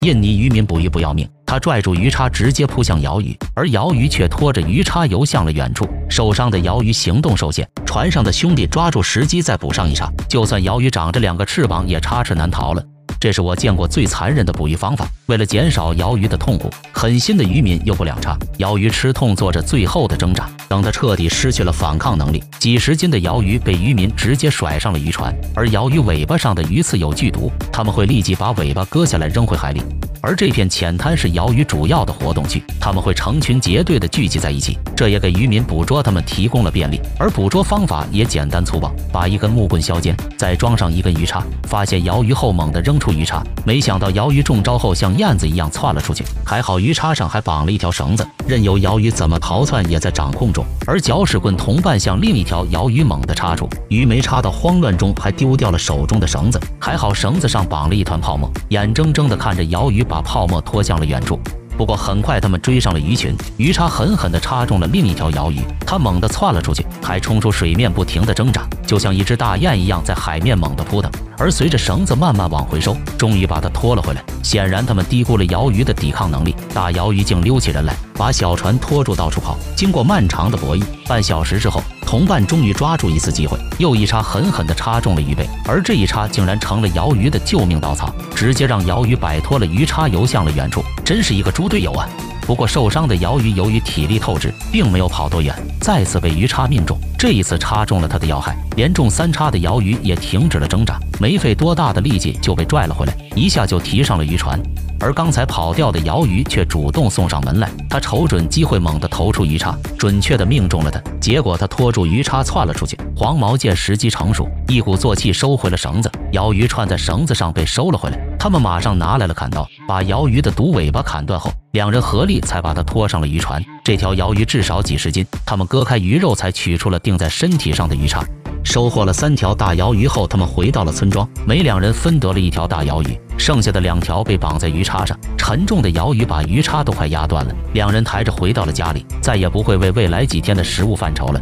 印尼渔民捕鱼不要命，他拽住鱼叉直接扑向鳐鱼，而鳐鱼却拖着鱼叉游向了远处。受伤的鳐鱼行动受限，船上的兄弟抓住时机再补上一叉，就算鳐鱼长着2个翅膀，也插翅难逃了。这是我见过最残忍的捕鱼方法。为了减少鳐鱼的痛苦，狠心的渔民又不2叉，鳐鱼吃痛做着最后的挣扎。等它彻底失去了反抗能力，几十斤的鳐鱼被渔民直接甩上了渔船，而鳐鱼尾巴上的鱼刺有剧毒，他们会立即把尾巴割下来扔回海里。而这片浅滩是鳐鱼主要的活动区，它们会成群结队地聚集在一起，这也给渔民捕捉它们提供了便利。而捕捉方法也简单粗暴，把一根木棍削尖，再装上一根鱼叉，发现鳐鱼后猛地扔出鱼叉，没想到鳐鱼中招后像燕子一样窜了出去，还好鱼叉上还绑了一条绳子，任由鳐鱼怎么逃窜也在掌控中。而搅屎棍同伴向另一条鳐鱼猛地插出，鱼没插到，慌乱中还丢掉了手中的绳子，还好绳子上绑了一团泡沫，眼睁睁地看着鳐鱼把泡沫拖向了远处。不过很快他们追上了鱼群，鱼叉狠狠地插中了另一条鳐鱼，它猛地窜了出去，还冲出水面不停地挣扎，就像一只大雁一样在海面猛地扑腾。而随着绳子慢慢往回收，终于把它拖了回来。显然他们低估了鳐鱼的抵抗能力，大鳐鱼竟溜起人来，把小船拖住到处跑。经过漫长的博弈，半小时之后，同伴终于抓住一次机会，又一叉狠狠地插中了鱼背，而这一叉竟然成了鳐鱼的救命稻草，直接让鳐鱼摆脱了鱼叉游向了远处。真是一个猪队友啊！不过受伤的鳐鱼由于体力透支，并没有跑多远，再次被鱼叉命中，这一次插中了它的要害，连中3叉的鳐鱼也停止了挣扎，没费多大的力气就被拽了回来，一下就提上了渔船。而刚才跑掉的鳐鱼却主动送上门来，他瞅准机会猛地投出鱼叉，准确地命中了它，结果他拖住鱼叉窜了出去。黄毛见时机成熟，一鼓作气收回了绳子，鳐鱼串在绳子上被收了回来。他们马上拿来了砍刀，把鳐鱼的毒尾巴砍断后，2人合力才把它拖上了渔船。这条鳐鱼至少几十斤，他们割开鱼肉才取出了钉在身体上的鱼叉。收获了3条大鳐鱼后，他们回到了村庄，每2人分得了1条大鳐鱼，剩下的2条被绑在鱼叉上，沉重的鳐鱼把鱼叉都快压断了。2人抬着回到了家里，再也不会为未来几天的食物犯愁了。